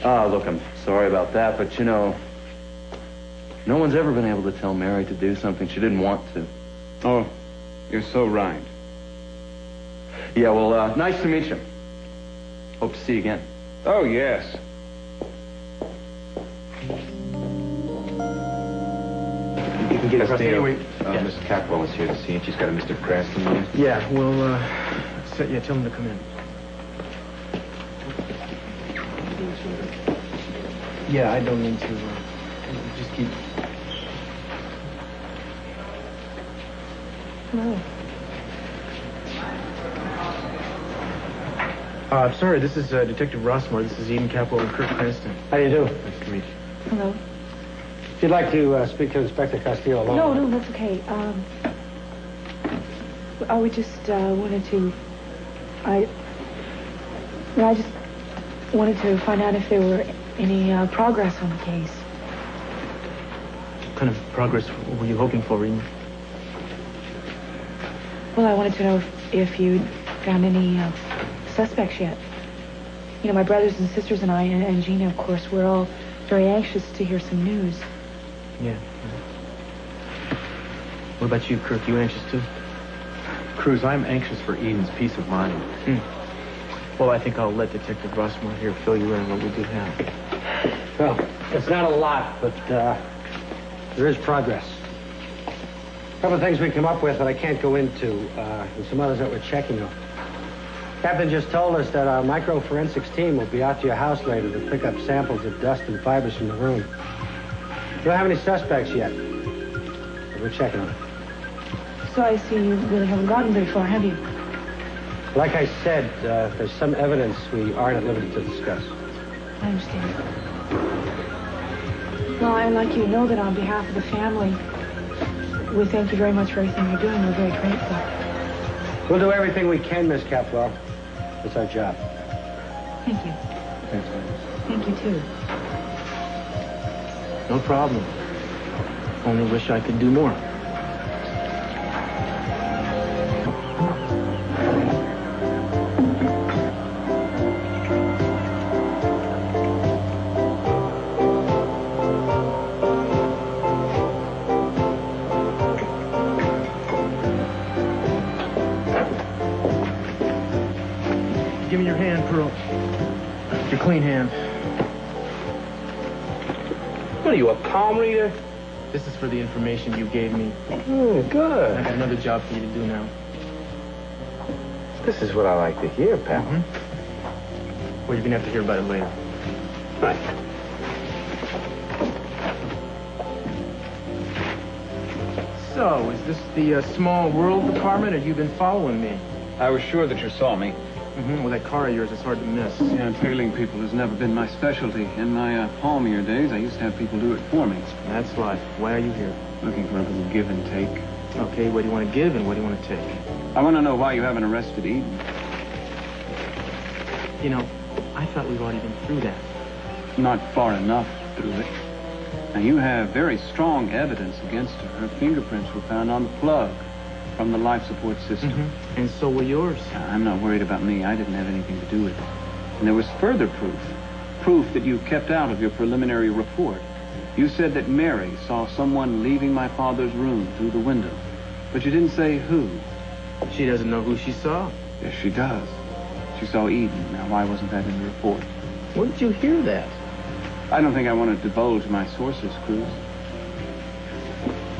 Ah, look, I'm sorry about that, but you know, no one's ever been able to tell Mary to do something she didn't want to. Oh, you're so right. Yeah, well, nice to meet you. Hope to see you again. Oh, yes. You can get across anyway. Miss Catwell is here to see you. She's got a Mr. Cranston there. Yeah, well, yeah, tell him to come in. Yeah, I don't need to, just keep... Hello. I'm sorry, this is Detective Rossmore. This is Eden Capwell and Kirk Cranston. How do you do? Nice to meet you. Hello. If you'd like to speak to Inspector Castillo alone. No, that's okay. We just wanted to... I just wanted to find out if there were any progress on the case. What kind of progress were you hoping for, Eden? Well, I wanted to know if you'd found any suspects yet. You know, my brothers and sisters and I, and Gina, of course, we're all very anxious to hear some news. Yeah. What about you, Kirk? You anxious too? Cruz, I'm anxious for Eden's peace of mind. Well, I think I'll let Detective Rossmore here fill you in on what we do have. Well, it's not a lot, but there is progress. A couple of things we come up with that I can't go into, and some others that we're checking on. Captain just told us that our microforensics team will be out to your house later to pick up samples of dust and fibers from the room. We don't have any suspects yet, but we're checking on it. So I see you really haven't gotten very far, have you? Like I said, there's some evidence we aren't at liberty to discuss. I understand. Well, I'd like you to know that on behalf of the family, we thank you very much for everything you're doing. We're very grateful. We'll do everything we can, Miss Capwell. It's our job. Thank you. Thanks, man. Thank you, too. No problem. Only wish I could do more. Give me your hand, Pearl. Your clean hand. What are you, a palm reader? This is for the information you gave me. Good. I have another job for you to do now. This is what I like to hear, pal. Well, you're gonna have to hear about it later. Right. So, is this the small world department, or you been following me? I was sure that you saw me. Well, that car of yours is hard to miss. Yeah, tailing people has never been my specialty. In my palmier days, I used to have people do it for me. That's life. Why are you here? Looking for a little give and take. Okay, what do you want to give and what do you want to take? I want to know why you haven't arrested Eden. You know, I thought we've already been through that. Not far enough through it. Now, you have very strong evidence against her. Her fingerprints were found on the plug from the life support system. And so were yours. I'm not worried about me. I didn't have anything to do with it. And there was further proof. Proof that you kept out of your preliminary report. You said that Mary saw someone leaving my father's room through the window. But you didn't say who. She doesn't know who she saw. Yes, she does. She saw Eden. Now, why wasn't that in the report? Where did you hear that? I don't think I want to divulge my sources, Cruz.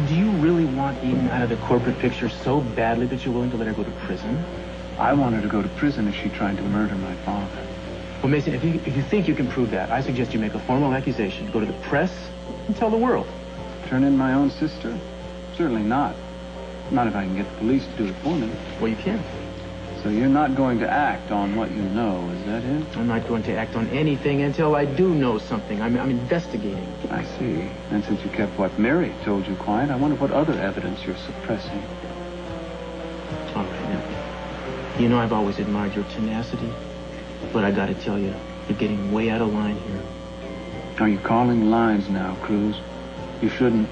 Do you really want Eden out of the corporate picture so badly that you're willing to let her go to prison? I want her to go to prison if she tried to murder my father. Well, Mason, if you think you can prove that, I suggest you make a formal accusation, go to the press, and tell the world. Turn in my own sister? Certainly not. Not if I can get the police to do it for me. Well, you can. So you're not going to act on what you know, is that it? I'm not going to act on anything until I do know something. I'm investigating. I see. And since you kept what Mary told you quiet, I wonder what other evidence you're suppressing. All right, now. You know I've always admired your tenacity, but I gotta tell you, you're getting way out of line here. Are you calling lines now, Cruz? You shouldn't.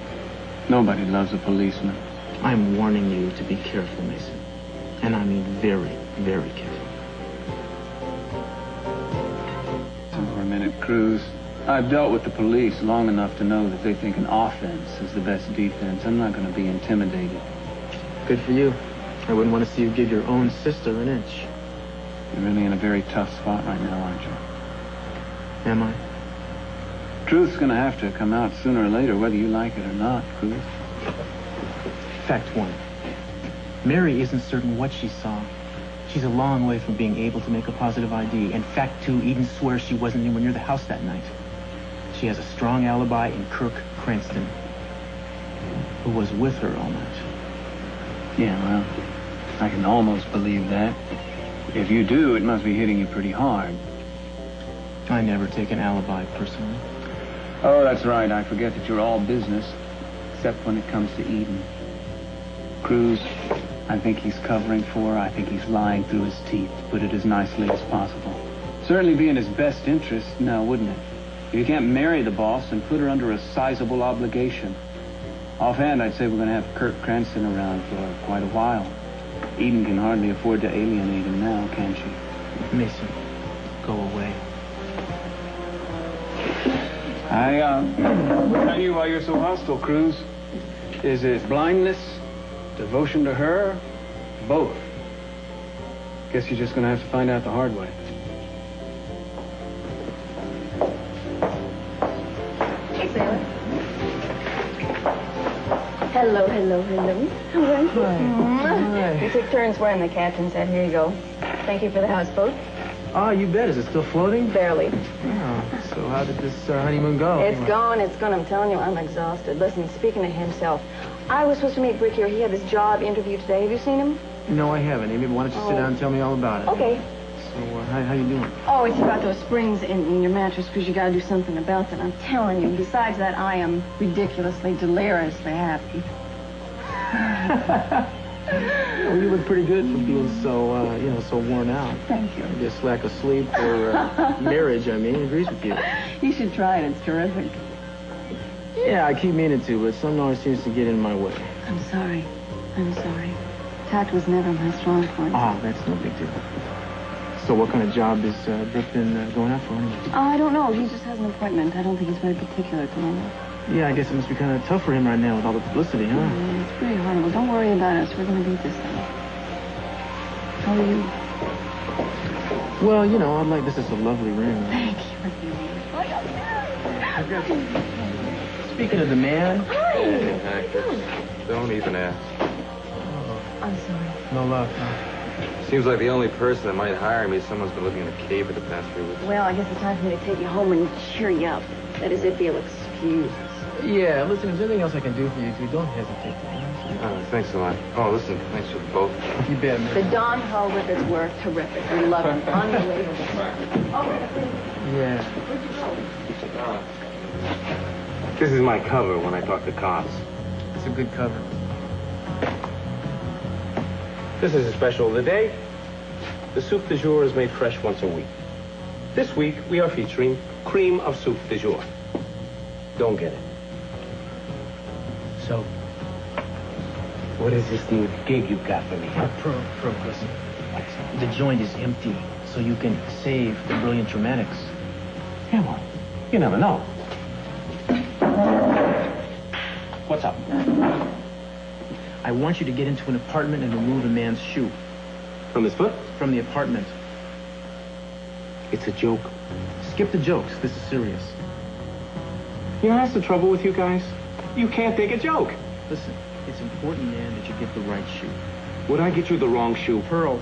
Nobody loves a policeman. I'm warning you to be careful, Mason. And I mean very, very careful. For a minute, Cruz, I've dealt with the police long enough to know that they think an offense is the best defense. I'm not going to be intimidated. Good for you. I wouldn't want to see you give your own sister an inch. You're really in a very tough spot right now, aren't you? Am I? Truth's going to have to come out sooner or later, whether you like it or not, Cruz. Fact one. Mary isn't certain what she saw. She's a long way from being able to make a positive ID. And fact two, Eden swears she wasn't anywhere near the house that night. She has a strong alibi in Kirk Cranston, who was with her all night. Yeah, well, I can almost believe that. If you do, it must be hitting you pretty hard. I never take an alibi personally. Oh, that's right. I forget that you're all business, except when it comes to Eden. Cruz, I think he's covering for her. I think he's lying through his teeth, to put it as nicely as possible. Certainly be in his best interest now, wouldn't it? If you can't marry the boss and put her under a sizable obligation. Offhand, I'd say we're going to have Kirk Cranston around for quite a while. Eden can hardly afford to alienate him now, can she? Mason, go away. I knew why you're so hostile, Cruz. Is it blindness? Devotion to her? Both. Guess you're just going to have to find out the hard way. Hey, Sailor. Hello, hello, hello. How are you? We take turns wearing the captain's hat. Here you go. Thank you for the houseboat. Ah, you bet. Is it still floating? Barely. Oh, so how did this honeymoon go? It's gone. It's gone. I'm telling you, I'm exhausted. Listen, speaking of himself, I was supposed to meet Brick here. He had this job interview today. Have you seen him? No, I haven't. Amy, why don't you sit down and tell me all about it? Okay. So, how you doing? Oh, it's about those springs in your mattress because you got to do something about them. I'm telling you. Besides that, I am ridiculously, deliriously happy. Well, you look pretty good for being so, so worn out. Thank you. I guess lack of sleep or marriage, agrees with you. You should try it. It's terrific. Yeah, I keep meaning to, but something always seems to get in my way. I'm sorry. I'm sorry. Tact was never my strong point. Ah, that's no big deal. So what kind of job is Brick been going out for anyway? I don't know. He just has an appointment. I don't think he's very particular tonight. Yeah, I guess it must be kind of tough for him right now with all the publicity, huh? Yeah, it's pretty horrible. Don't worry about us. We're going to beat this thing. How are you? Well, I'd like this is a lovely ring. Thank you. Speaking of the man... Hi. Don't even ask. I'm sorry. No love, huh? Seems like the only person that might hire me is someone's been living in a cave for the past 3 weeks. Well, I guess it's time for me to take you home and cheer you up. That is, if you'll excuse us. Yeah, listen, if there's anything else I can do for you two, don't hesitate to ask. Oh, thanks a lot. Oh, listen, thanks for both. You bet, man. The Don Hurwitz's work, terrific. We love him. Unbelievable. Yeah. This is my cover when I talk to cops. It's a good cover. This is a special of the day. The soup du jour is made fresh once a week. This week, we are featuring cream of soup du jour. Don't get it. So, what is this new gig you got for me? Pro, listen. The joint is empty, so you can save the brilliant dramatics. Yeah, well, you never know. What's up? I want you to get into an apartment and remove a man's shoe. From his foot? From the apartment. It's a joke. Skip the jokes. This is serious. You know, that's the trouble with you guys. You can't take a joke. Listen, it's important, man, that you get the right shoe. Would I get you the wrong shoe? Pearl.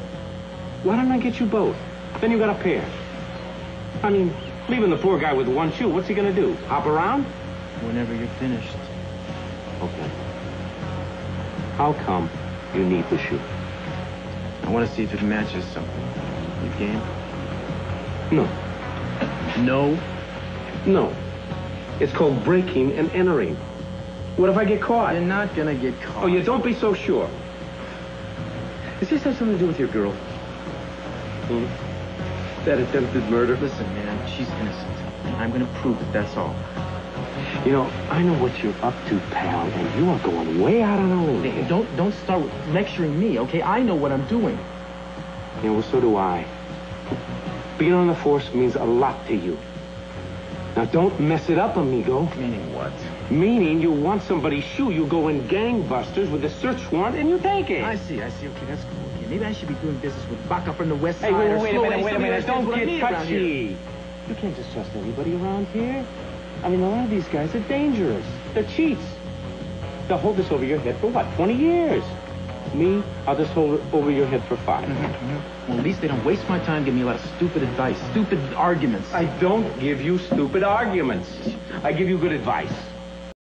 Why don't I get you both? Then you got a pair. I mean, leaving the poor guy with one shoe, what's he gonna do? Hop around? Whenever you're finished. Okay. How come you need the shoe? I want to see if it matches something. You game? No. No? No. It's called breaking and entering. What if I get caught? You're not gonna get caught. Oh, you don't be so sure. Does this have something to do with your girl? That attempted murder? Listen, man, she's innocent. And I'm gonna prove it, that's all. You know, I know what you're up to, pal, and you are going way out on a limb. Hey, don't start lecturing me, okay? I know what I'm doing. Yeah, well, so do I. Being on the force means a lot to you. Now, don't mess it up, amigo. Meaning what? Meaning you want somebody's shoe, you go in gangbusters with a search warrant, and you take it. I see. Okay, that's cool. Okay, maybe I should be doing business with Baca from the west side. Hey, or wait a Slow minute, Ace, wait a somebody minute. that Don't understands what I get mean around here. touchy. You can't just trust anybody around here. I mean, a lot of these guys are dangerous. They're cheats. They'll hold this over your head for what, 20 years? Me, I'll just hold it over your head for 5. Well, at least they don't waste my time giving me a lot of stupid advice, stupid arguments. I don't give you stupid arguments. I give you good advice.